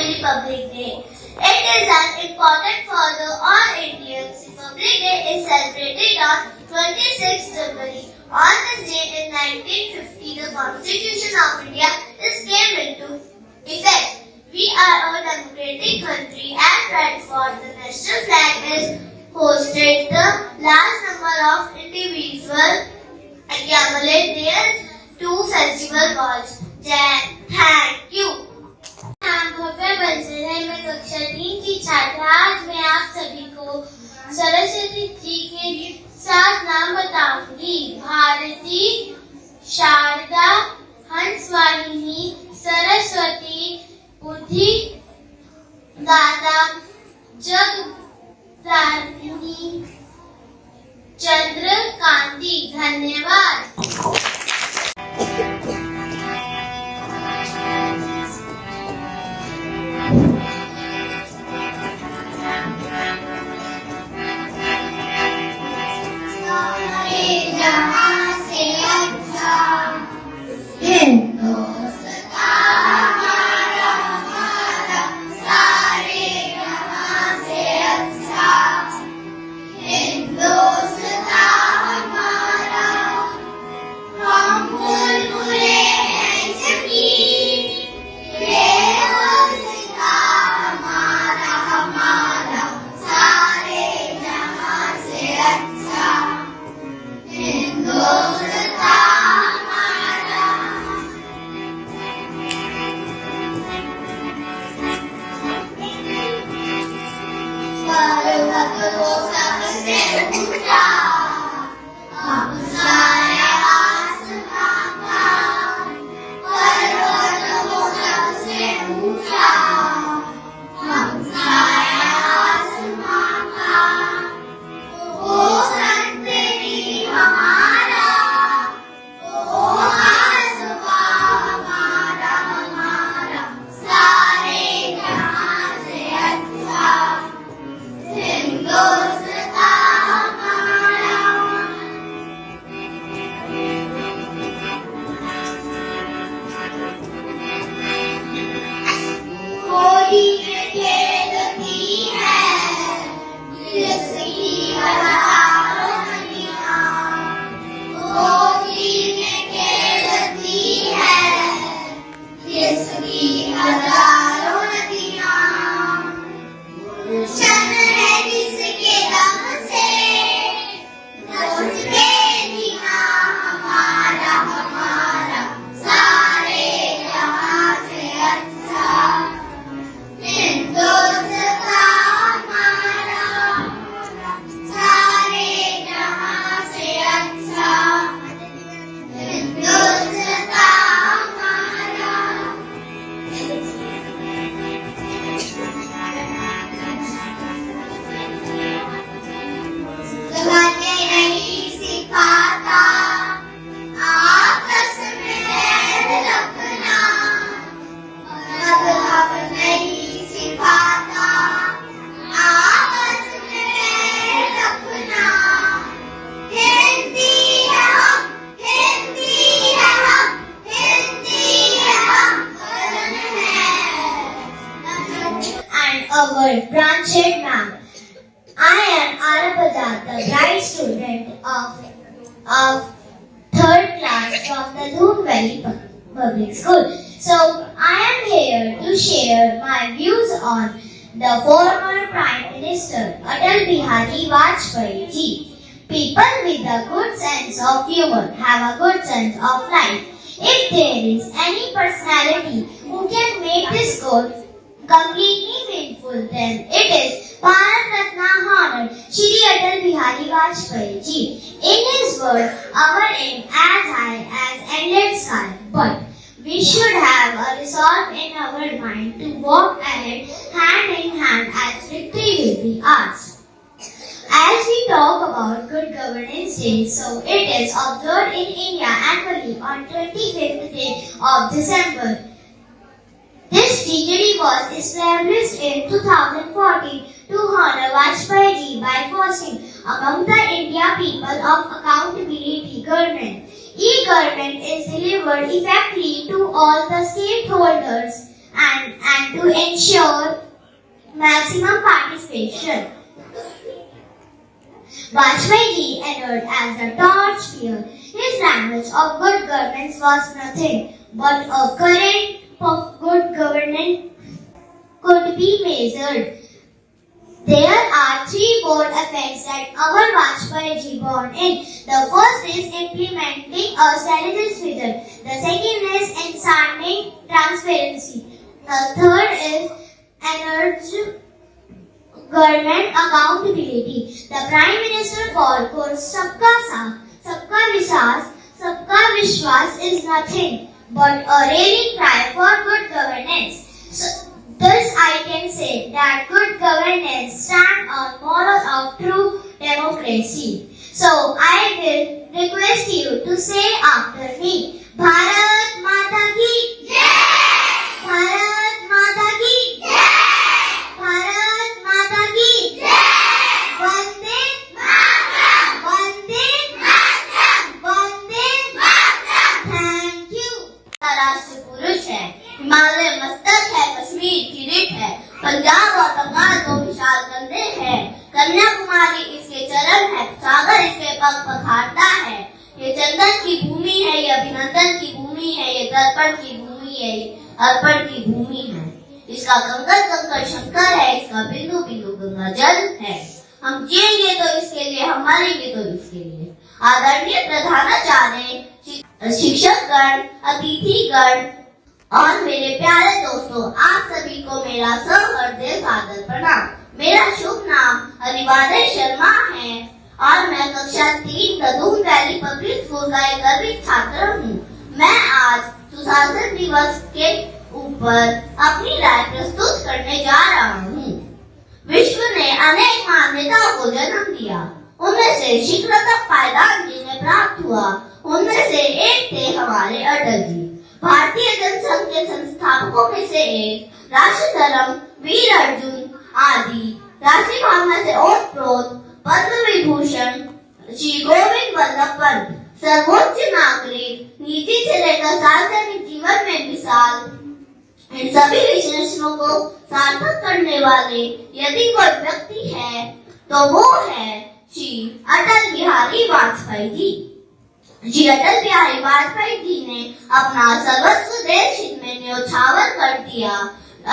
Republic Day. It is an important for the all Indians. Republic Day is celebrated on 26th January. On this day in 1950, the Constitution of India came into effect. We are a democratic country and right for the national flag is hosted. The large number of individuals accumulate their two festival calls. Thank you. नाम भव्य बंसल है। मैं कक्षा 3 की छात्रा। आज मैं आप सभी को सरस्वती जी के 7 नाम बताऊंगी। भारती, शारदा, हंसवाहिनी, सरस्वती, बुद्धि दाता, जगदारिणी, चंद्रकांति। धन्यवाद। Our branched ma'am. I am Arapajat, the bright student of 3rd class from the Doon Valley Public School. So I am here to share my views on the former Prime Minister Atal Bihari Vajpayee ji. People with a good sense of humor have a good sense of life. If there is any personality who can make this goal completely meaningful, then it is Bharat Ratna honored Shri Atal Bihari Vajpayee ji. In his word, our aim as high as endless sky, but we should have a resolve in our mind to walk ahead hand in hand as victory will be ours. As we talk about Good Governance Day, so it is observed in India annually on 25th day of December. This treaty was established in 2014 to honor Vajpayee ji by fostering among the India people of accountability government. E-government is delivered effectively to all the stakeholders and to ensure maximum participation. Vajpayee ji entered as the torch bearer. His language of good governance was nothing but a current of good governance could be measured. There are three bold effects that our Vajpayee ji brought in. The first is implementing a strategist vision. The second is enhancing transparency. The third is enhanced government accountability. The Prime Minister called for Sabka Saath, Sabka Vishwas. Sabka Vishwas is nothing but a rallying cry for good governance. Thus I can say that good governance stands on morals of true democracy. So I will request you to say after me, Bharat Mata ki Jai! Bharat Mata ki Jai! Bharat Mata ki Jai! Vande Mataram! Vande Mataram! Vande Mataram! Thank you. राष्ट्र पुरुष है, हिमालय मस्तक है, कश्मीर किरीट है, पंजाब और बंगाल दो विशाल कंधे हैं, कन्याकुमारी इसके चरण है, सागर इसके पग पखारता है। ये चंदन की भूमि है, ये अभिनंदन की भूमि है, ये दर्पण की भूमि है, ये अर्पण की भूमि है। इसका कंकर कंकर शंकर है, इसका बिंदु बिंदु गंगा जल है। हम जिएंगे तो इसके लिए, हम मरेंगे तो इसके लिए। आदरणीय प्रधानाचार्य, शिक्षकगण, अतिथिगण और मेरे प्यारे दोस्तों, आप सभी को मेरा सहृदय सादर प्रणाम। मेरा शुभ नाम हरिवादन शर्मा है और मैं कक्षा 3 ददून वैली पब्लिक स्कूल का एक गर्वित छात्र हूँ। मैं आज सुशासन दिवस के ऊपर अपनी राय प्रस्तुत करने जा रहा हूँ। विश्व ने अनेक मान्यताओं को जन्म दिया, उनमें से शिखरतम पायदान जिन्हें प्राप्त हुआ, उनमें से एक थे हमारे अटल जी। भारतीय जनसंघ के संस्थापकों में से एक, राष्ट्र धर्म, वीर अर्जुन आदि राष्ट्रीय भावना से ओतप्रोत पद्म विभूषण श्री गोविंद वल्लभ पंत, सर्वोच्च नागरिक, नीति से लेकर सार्वजनिक जीवन में मिसाल, इन सभी विशेषणों को सार्थक करने वाले यदि कोई व्यक्ति है तो वो है श्री अटल बिहारी वाजपेयी जी। जी अटल बिहारी वाजपेयी जी ने अपना सर्वस्व देश हित में न्योछावर कर दिया।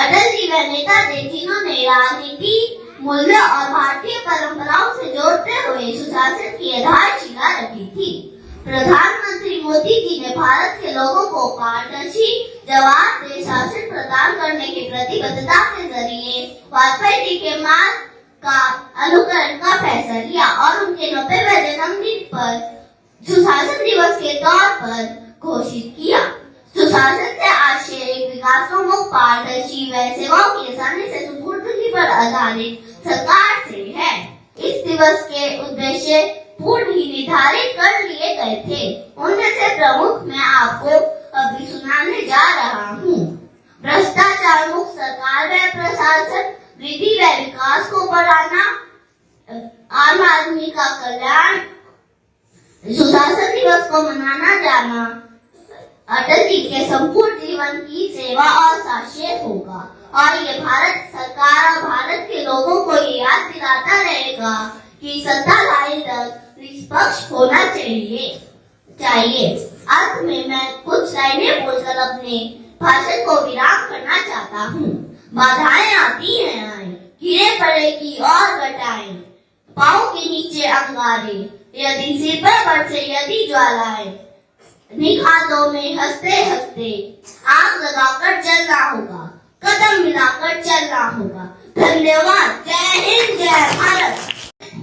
अटल जी वह नेता थे जिन्होंने राजनीति, मूल्य और भारतीय परंपराओं से जोड़ते हुए सुशासन की आधारशिला रखी थी। प्रधानमंत्री मोदी जी ने भारत के लोगों को पारदर्शी जवाबदेह शासन प्रदान करने की प्रतिबद्धता के जरिए वाजपेयी जी के मार्ग का अनुकरण का फैसला लिया और उनके 90वें जन्मदिन पर सुशासन दिवस के तौर पर घोषित किया। सुशासन से आशय एक विकासोन्मुख, पारदर्शी व सेवाओं की आसानी से सुपुर्दगी पर आधारित सरकार से है। इस दिवस के उद्देश्य पूर्व ही निर्धारित कर लिए गए थे। उनमें से प्रमुख मैं आपको अभी सुनाने जा रहा हूँ। भ्रष्टाचार मुक्त सरकार व प्रशासन, वृद्धि व विकास को बढ़ाना, आम आदमी का कल्याण, सुशासन दिवस को मनाना जाना अटल जी के संपूर्ण जीवन की सेवा और साक्ष्य होगा और ये भारत सरकार और भारत के लोगों को ये याद दिलाता रहेगा कि सत्ताधारी दल निष्पक्ष होना चाहिए। अंत में मैं कुछ लाइनें बोलकर अपने भाषण को विराम करना चाहता हूँ। बाधाएं आती हैं आए, गिरे पड़े की और घटाएं, पाँव के नीचे अंगारे, यदि सिर पर बरसे यदि ज्वालाएं, निखातों में हंसते हंसते आग लगाकर चलना होगा, कदम मिलाकर चलना होगा। धन्यवाद। जय हिंद, जय Bharat.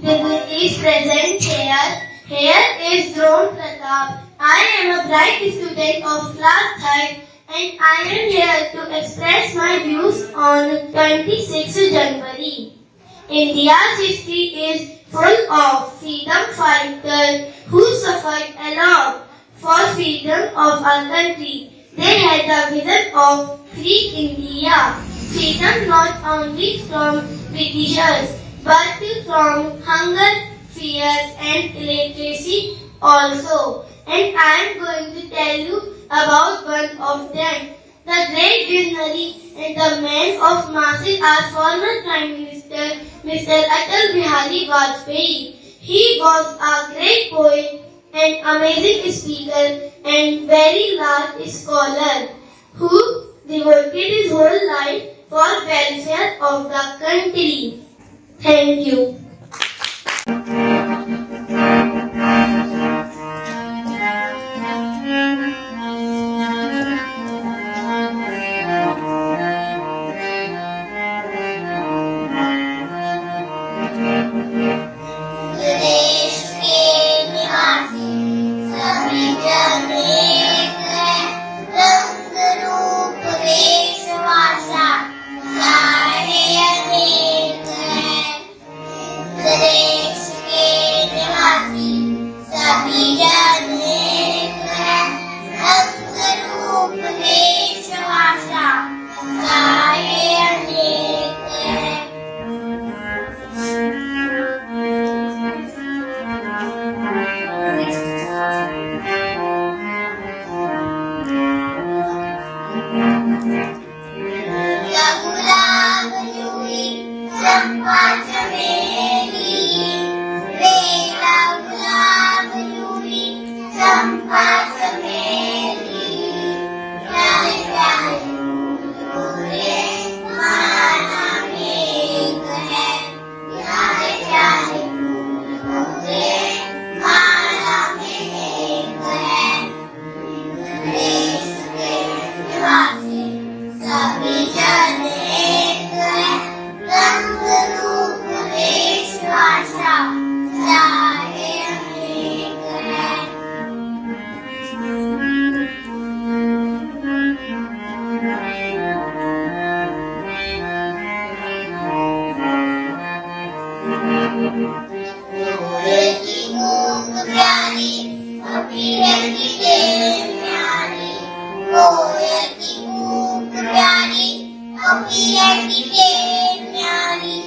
Dignity is present here. Here is Drone Pratap. I am a bright student of class 3rd and I am here to express my views on 26th January. India's history is full of freedom fighters who suffered a lot for freedom of our country. They had the vision of free India. Freedom not only from Britishers but from hunger, fear and illiteracy also. And I am going to tell you about one of them. The great visionary and the man of masses, our former Prime Minister, Mr. Atal Bihari Vajpayee. He was a great poet and amazing speaker and very large scholar who devoted his whole life for welfare of the country. Thank you. देश के निवासी सभी जन एक है, रंग रूप वेश भाषा सारे अनेक हैं। देश के निवासी सभी जन एक है, रंग रूप वेश भाषा सारे अनेक हैं। गुलाब जूही चंपा चमेली, बेला गुलाब जूही चंपा चमेली, प्यारे प्यारे फूले माला में एक है, प्यारे प्यारे फूले माला में एक है। देश के निवासी सभी जन एक है, रंग रूप वेश भाषा सारे अनेक हैं। मोरे की मूक प्यारी अपीरे की देव न्यारी, मोरे की मूक प्यारी अपीरे की देव न्यारी,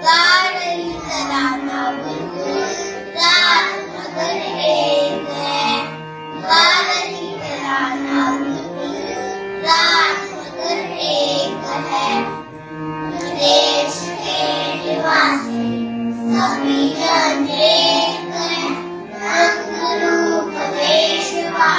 गा रही तराना बुलबुल रात मगर एक है, गा रही तराना बुलबुल रात मगर एक है। देश के निवासी सभी जन एक है, रंग रूप वेश भाषा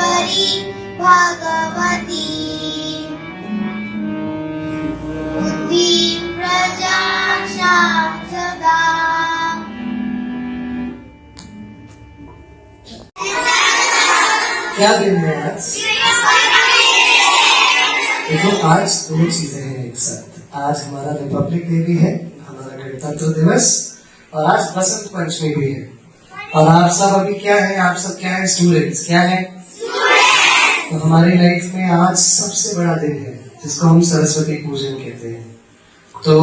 ईश्वरी भगवती बुद्धिं प्रजाक्षां सदा। क्या दिन है आज? देखो आज दो चीजें हैं एक साथ। आज हमारा रिपब्लिक डे भी है, हमारा गणतंत्र दिवस, और आज बसंत पंचमी भी है। और आप सब अभी क्या है? आप सब क्या है? स्टूडेंट्स। क्या है? तो हमारी लाइफ में आज सबसे बड़ा दिन है जिसको हम सरस्वती पूजन कहते हैं। तो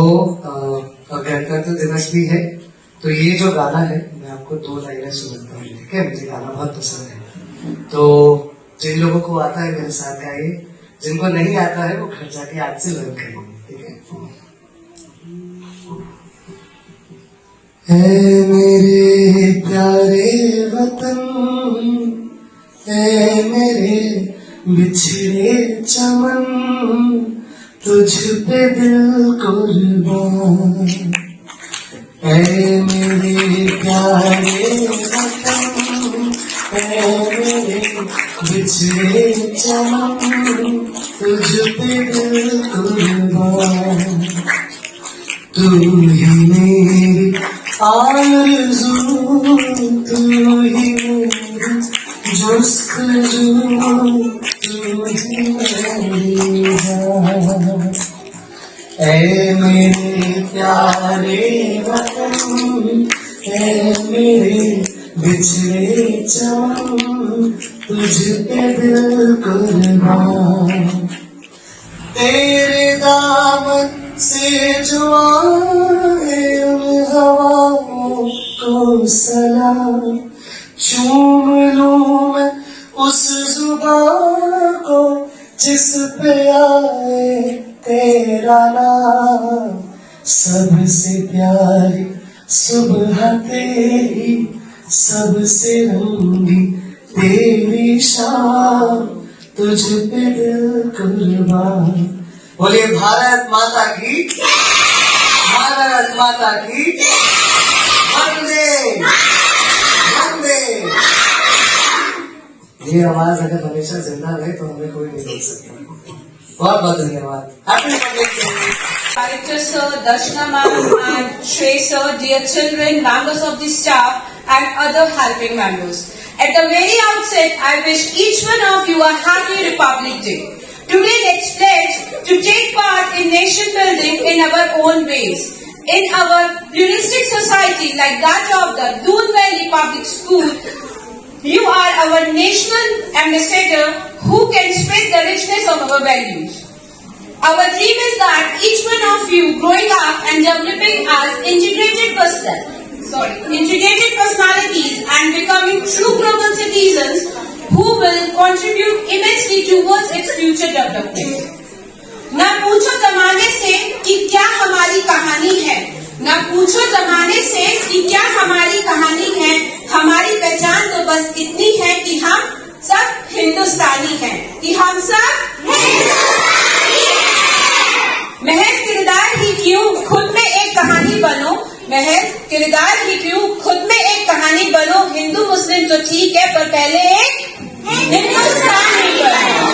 गणतंत्र दिवस भी है। तो ये जो गाना है मैं आपको 2 लाइनें सुनाता हूँ, ठीक है? मुझे गाना बहुत पसंद है। तो जिन लोगों को आता है मेरे साथ गाइए, जिनको नहीं आता है वो घर जाके आज से लर्न करेंगे, ठीक है? ऐ मेरे प्यारे वतन, ऐ मेरे बिछड़े चमन, तुझ पे दिल कुर्बान। ऐ मेरे प्यारे वतन, ऐ मेरे बिछड़े चमन, तुझ पे दिल कुर्बान। तू ही मेरी आरज़ू, तू ही मेरी जुस्तजू, तू ही मेरी जान। ऐ मेरे प्यारे वतन, ऐ मेरे बिछड़े चमन, तुझ पे दिल कुर्बान। तेरे दामन से जो आए उन हवाओं को सलाम, चूम लूं मैं उस जुबान को जिस पे आए तेरा नाम। सबसे प्यारी सुबह तेरी, सबसे रंगी तेरी शाम, तुझ पे दिल कुर्बान। बोलिए भारत माता की, भारत माता की वंदे वंदे। ये आवाज अगर हमेशा जिंदा रहे तो हमें कोई नहीं रोक सकता। बहुत बहुत धन्यवाद। Happy Republic day. Director Sir, Darshana Ma'am and Shrey Sir, dear children, members of the staff and other helping members. At the very outset, I wish each one of you a happy Republic Day. Today let's pledge to take part in nation building in our own ways. In our pluralistic society like that of the Doon Valley Public School, you are our national ambassador who can spread the richness of our values. Our dream is that each one of you growing up and developing as integrated personalities and becoming true global citizens who will contribute immensely towards its future development. न पूछो जमाने से कि क्या हमारी कहानी है, न पूछो जमाने से कि क्या हमारी कहानी है। हमारी पहचान तो बस इतनी है कि हम सब हिंदुस्तानी हैं, कि हम सब हिंदुस्तानी हैं। महज किरदार ही क्यों खुद में एक कहानी बनो, महज किरदार ही क्यों खुद में एक कहानी बनो। हिंदू मुस्लिम तो ठीक है, पर पहले एक हिंदुस्तानी बनो।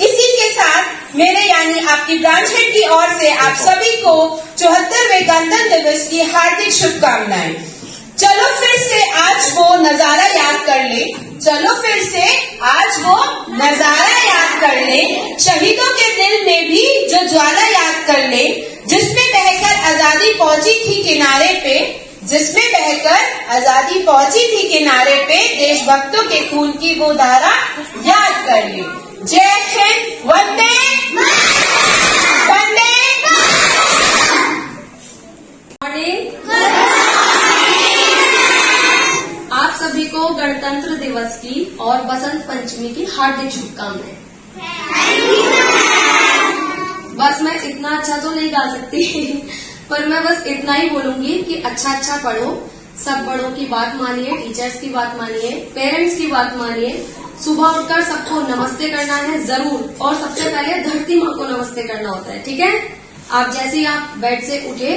इसी के साथ मेरे यानी आपकी ब्रांच हेड की ओर से आप सभी को 74वें गणतंत्र दिवस की हार्दिक शुभकामनाएं। चलो फिर से आज वो नजारा याद कर ले, चलो फिर से आज वो नजारा याद कर ले। शहीदों के दिल में भी जो ज्वाला याद कर ले, जिसमें बहकर आजादी पहुंची थी किनारे पे, जिसमें बहकर आजादी पहुंची थी किनारे पे। देशभक्तों के खून की वो धारा याद कर ले। जय हिंद, वंदे वंदे। आप सभी को गणतंत्र दिवस की और बसंत पंचमी की हार्दिक शुभकामनाएं। बस मैं इतना अच्छा तो नहीं गा सकती पर मैं बस इतना ही बोलूंगी कि अच्छा अच्छा पढ़ो, सब बड़ों की बात मानिए, टीचर्स की बात मानिए, पेरेंट्स की बात मानिए। सुबह उठकर सबको नमस्ते करना है जरूर, और सबसे पहले धरती माँ को नमस्ते करना होता है, ठीक है? आप जैसे ही आप बेड से उठे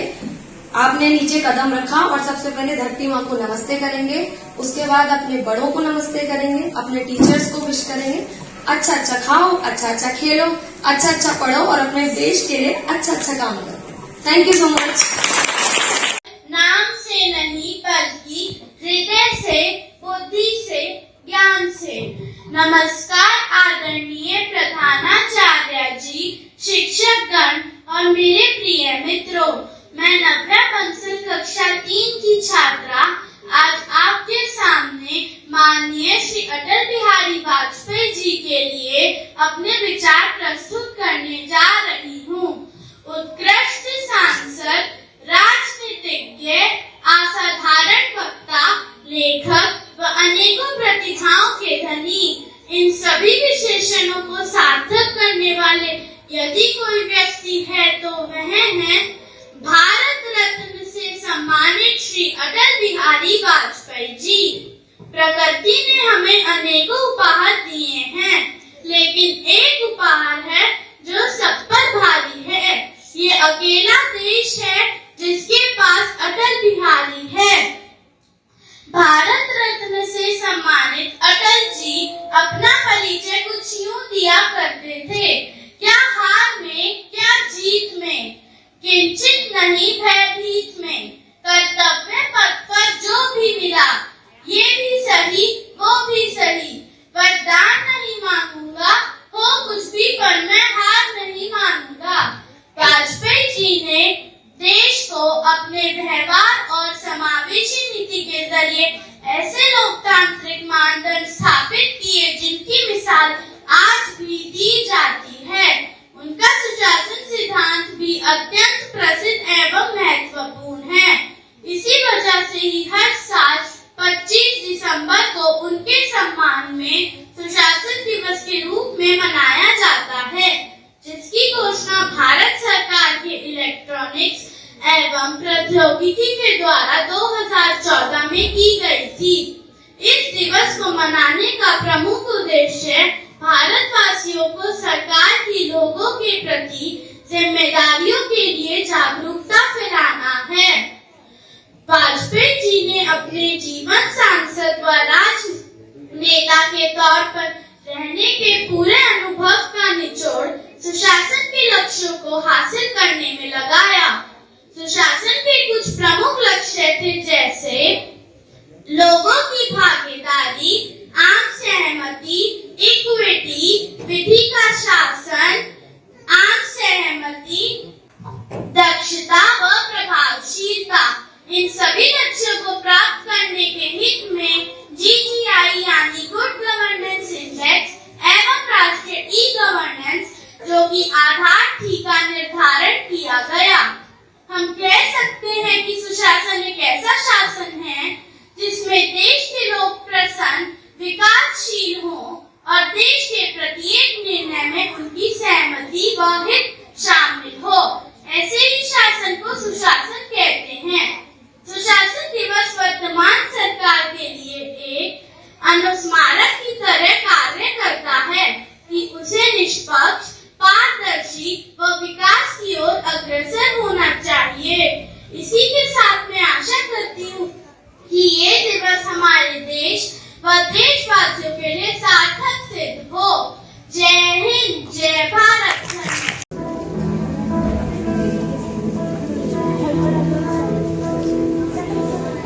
आपने नीचे कदम रखा और सबसे पहले धरती माँ को नमस्ते करेंगे, उसके बाद अपने बड़ों को नमस्ते करेंगे, अपने टीचर्स को विश करेंगे। अच्छा अच्छा खाओ, अच्छा अच्छा खेलो, अच्छा अच्छा पढ़ो और अपने देश के लिए अच्छा अच्छा काम करो। Thank you so much. नाम से नहीं बल्कि हृदय से, बुद्धि से, ज्ञान से। नमस्कार आदरणीय प्रधानाचार्य जी, शिक्षकगण और मेरे प्रिय मित्रों। मैं नव्या बंसल कक्षा 3 की छात्रा आज आपके सामने माननीय श्री अटल बिहारी वाजपेयी जी के लिए अपने विचार प्रस्तुत करने जा रही हूँ। उत्कृष्ट सांसद, राजनीतिज्ञ, असाधारण वक्ता, लेखक व अनेकों प्रतिभाओं के धनी, इन सभी विशेषणों को सार्थक करने वाले यदि कोई व्यक्ति है तो वह है भारत रत्न से सम्मानित श्री अटल बिहारी वाजपेयी जी। प्रकृति ने हमें अनेकों उपहार दिए हैं, लेकिन एक उपहार है जो सब पर भारी है। ये अकेला देश है जिसके पास अटल बिहारी है। भारत रत्न से सम्मानित अटल जी अपना परिचय कुछ यूं दिया करते थे, क्या हार में क्या जीत में, किंचित नहीं भयभीत में, कर्तव्य पथ पर जो भी मिला ये भी सही वो भी सही, वरदान नहीं मांगूंगा हो कुछ भी पर मैं हार नहीं मानूंगा। वाजपेयी जी ने देश को अपने व्यवहार और समावेशी नीति के जरिए ऐसे लोकतांत्रिक मानदंड स्थापित किए जिनकी मिसाल आज भी दी जाती है। उनका सुशासन सिद्धांत भी अत्यंत प्रसिद्ध एवं महत्वपूर्ण है। इसी वजह से ही हर साल 25 दिसंबर को उनके सम्मान में सुशासन दिवस के रूप में मनाया जाता है, जिसकी घोषणा भारत सरकार के इलेक्ट्रॉनिक्स एवं प्रौद्योगिकी के द्वारा 2014 में की गई थी। इस दिवस को मनाने का प्रमुख उद्देश्य भारतवासियों को सरकार की लोगों के प्रति जिम्मेदारियों के लिए जागरूकता फैलाना है। वाजपेयी जी ने अपने जीवन सांसद व राजनेता के तौर पर रहने के पूरे अनुभव का निचोड़ सुशासन के लक्ष्यों को हासिल करने में लगाया। सुशासन के कुछ प्रमुख लक्ष्य थे, जैसे लोगों की भागीदारी, आम सहमति, इक्विटी, विधि का शासन, आम सहमति, दक्षता व प्रभावशीलता। इन सभी लक्ष्यों को प्राप्त करने के हित में GGI यानी गुड गवर्नेंस इंडेक्स एवं राष्ट्रीय ई-गवर्नेंस जो कि आधार थी का निर्धारण किया गया। हम कह सकते हैं कि सुशासन एक ऐसा शासन है जिसमें देश के लोग प्रसन्न, विकासशील हो और देश के प्रत्येक निर्णय में उनकी सहमति व हित शामिल हो। ऐसे ही शासन को सुशासन कहते हैं। सुशासन दिवस वर्तमान सरकार के लिए एक अनुस्मारक की तरह कार्य करता है कि उसे निष्पक्ष, पारदर्शी व विकास की ओर अग्रसर होना चाहिए। इसी के साथ मैं आशा करती हूँ कि ये दिवस हमारे देश व देशवासियों के लिए सार्थक सिद्ध हो। जय हिंद, जय भारत।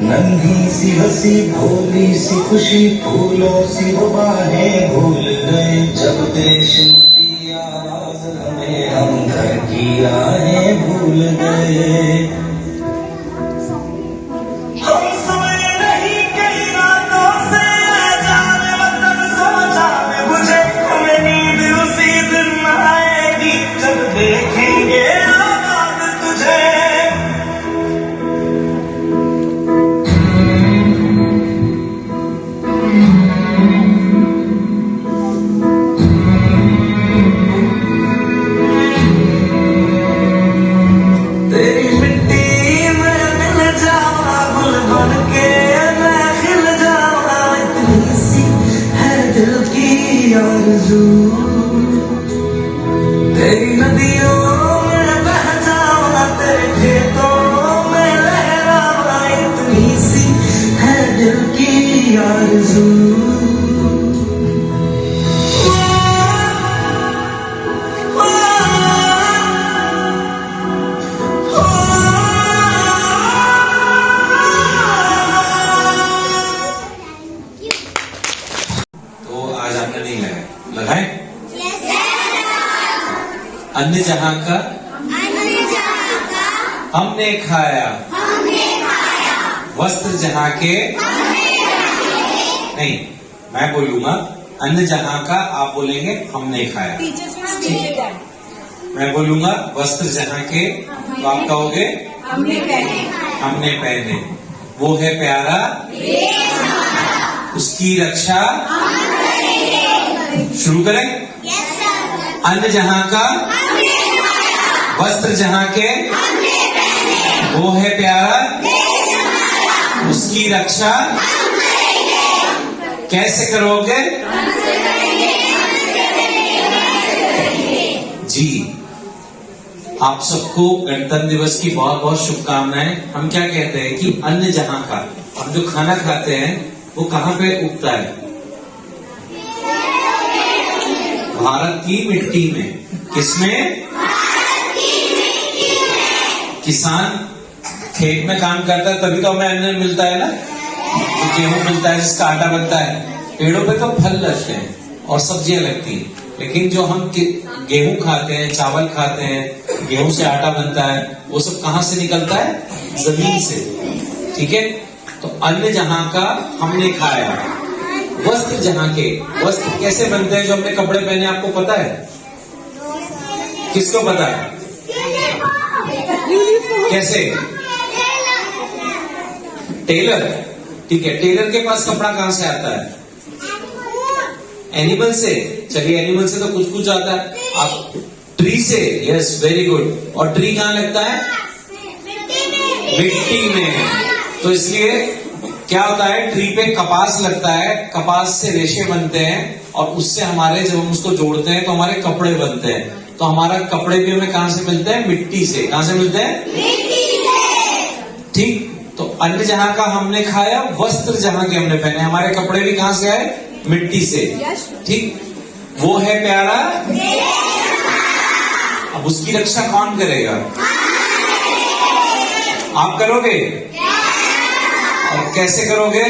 नन्ही सी हंसी, भोली सी खुशी, फूलों सी वो बाहें भूल गए। जब देश ने दी आवाज हमें, हम घर की राहें भूल गए। हम सोए नहीं कई रातों से, जाने वतन सोचा में बुझे। हमें नींद उसी दिन आएगी जब देखेंगे आबाद तुझे। तेरी नदियों में बह जाऊं, तेरे खेतों में अन्य जहां का हमने खाया, वस्त्र जहां के नहीं, मैं बोलूंगा अन्य जहां का, आप बोलेंगे हमने खाया। मैं बोलूंगा वस्त्र जहां के, तो आप कहोगे हमने पहने। वो है प्यारा, उसकी रक्षा शुरू करें। अन्य जहां का, वस्त्र जहां के, वो है प्यारा, उसकी रक्षा कैसे करोगे? जी, आप सबको गणतंत्र दिवस की बहुत बहुत शुभकामनाएं। हम क्या कहते हैं कि अन्य जहां का, हम जो खाना खाते हैं वो कहां पे उगता है? भारत की मिट्टी में। किसमें? किसान खेत में काम करता है तभी तो हमें अन्न मिलता है ना, तो गेहूं मिलता है जिसका आटा बनता है। पेड़ों पे तो फल लगते हैं और सब्जियां लगती हैं, लेकिन जो हम गेहूं खाते हैं, चावल खाते हैं, गेहूं से आटा बनता है, वो सब कहां से निकलता है? जमीन से। ठीक है, तो अन्न जहां का हमने खाया, वस्त्र जहां के। वस्त्र कैसे बनते हैं? जो हमने कपड़े पहने, आपको पता है? किसको पता है? कैसे? टेलर। ठीक है, टेलर के पास कपड़ा कहां से आता है? एनिमल से। चलिए, एनिमल से तो कुछ कुछ आता है। आप ट्री से, यस वेरी गुड। और ट्री कहां लगता है? मिट्टी में। तो इसलिए क्या होता है, ट्री पे कपास लगता है, कपास से रेशे बनते हैं और उससे हमारे, जब हम उसको जोड़ते हैं तो हमारे कपड़े बनते हैं। तो हमारा कपड़े भी हमें कहां से मिलते हैं? मिट्टी से। कहां से मिलते हैं? ठीक, तो अन्न जहां का हमने खाया, वस्त्र जहां के हमने पहने। हमारे कपड़े भी कहां से आए? मिट्टी से। ठीक, वो है प्यारा, अब उसकी रक्षा कौन करेगा? आप करोगे? और कैसे करोगे?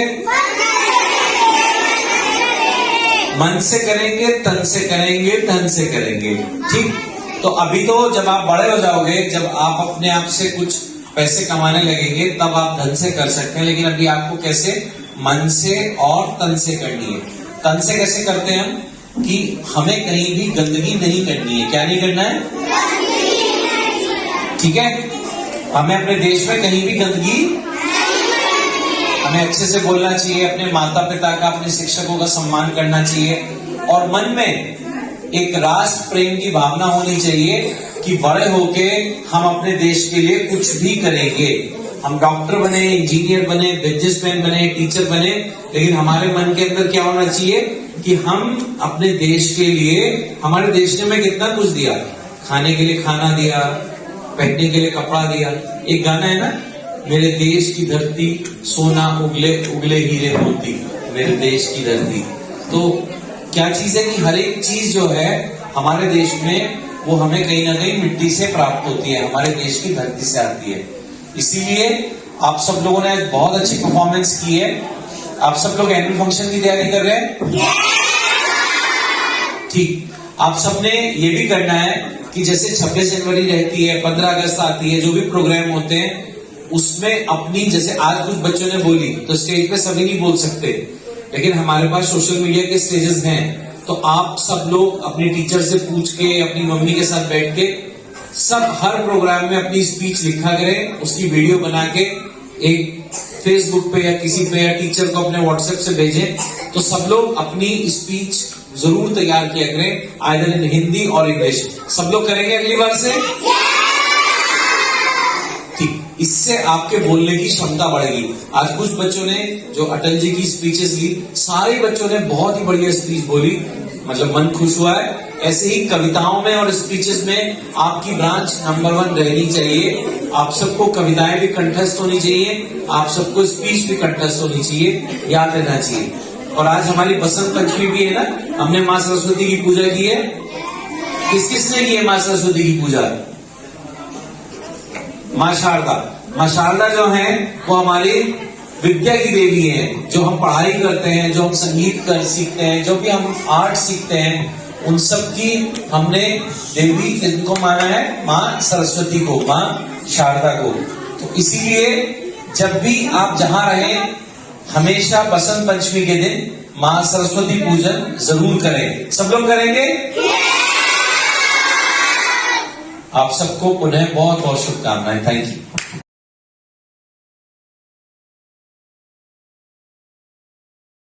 मन से करेंगे, तन से करेंगे, धन से करेंगे। ठीक, तो अभी तो जब आप बड़े हो जाओगे, जब आप अपने आप से कुछ पैसे कमाने लगेंगे, तब आप धन से कर सकते हैं, लेकिन अभी आपको कैसे? मन से और तन से करनी है। तन से कैसे करते हैं हम? कि हमें कहीं भी गंदगी नहीं करनी है। क्या नहीं करना है? ठीक है, हमें अपने देश में कहीं भी गंदगी, हमें अच्छे से बोलना चाहिए, अपने माता पिता का, अपने शिक्षकों का सम्मान करना चाहिए, और मन में एक राष्ट्र प्रेम की भावना होनी चाहिए कि बड़े होके हम अपने देश के लिए कुछ भी करेंगे। हम डॉक्टर बने, इंजीनियर बने, बिजनेसमैन बने, टीचर बने, लेकिन हमारे मन के अंदर क्या होना चाहिए कि हम अपने देश के लिए, हमारे देश ने हमें कितना कुछ दिया, खाने के लिए खाना दिया, पहनने के लिए कपड़ा दिया। एक गाना है ना, मेरे देश की धरती सोना उगले उगले हीरे मोती, मेरे देश की धरती। तो क्या चीज है कि हर एक चीज जो है हमारे देश में, वो हमें कहीं ना कहीं मिट्टी से प्राप्त होती है, हमारे देश की धरती से आती है। इसीलिए आप सब लोगों ने आज बहुत अच्छी परफॉर्मेंस की है। आप सब लोग एनुअल फंक्शन की तैयारी कर रहे हैं? ठीक, आप सबने ये भी करना है कि जैसे 26 जनवरी रहती है, 15 अगस्त आती है, जो भी प्रोग्राम होते हैं उसमें अपनी, जैसे आज कुछ बच्चों ने बोली तो स्टेज पे सभी नहीं बोल सकते, लेकिन हमारे पास सोशल मीडिया के स्टेजेस हैं, तो आप सब लोग अपने टीचर से पूछ के, अपनी मम्मी के साथ बैठ के, सब हर प्रोग्राम में अपनी स्पीच लिखा करें, उसकी वीडियो बना के एक फेसबुक पे या किसी पे, या टीचर को अपने व्हाट्सएप से भेजें। तो सब लोग अपनी स्पीच जरूर तैयार किया करें, आइदर इन हिंदी और इंग्लिश। सब लोग करेंगे अगली बार से? ठीक, इससे आपके बोलने की क्षमता बढ़ेगी। आज कुछ बच्चों ने जो अटल जी की स्पीचेस ली, सारे बच्चों ने बहुत ही बढ़िया स्पीच बोली, मतलब मन खुश हुआ है। ऐसे ही कविताओं में और स्पीचेस में आपकी ब्रांच नंबर 1 रहनी चाहिए। आप सबको कविताएं भी कंठस्थ होनी चाहिए, आप सबको स्पीच भी कंठस्थ होनी चाहिए, याद रहना चाहिए। और आज हमारी बसंत पंचमी भी है ना, हमने माँ सरस्वती की पूजा की है। किस किसने की है माँ सरस्वती की पूजा? माँ शारदा। माँ शारदा जो है वो हमारी विद्या की देवी है। जो हम पढ़ाई करते हैं, जो हम संगीत कर सीखते हैं, जो भी हम आर्ट सीखते हैं, उन सब की हमने देवी किनको माना है? माँ सरस्वती को, माँ शारदा को। तो इसीलिए जब भी आप जहां रहें हमेशा बसंत पंचमी के दिन माँ सरस्वती पूजन जरूर करें। सब लोग करेंगे? आप सबको पुनः बहुत बहुत शुभकामनाएं। Thank you.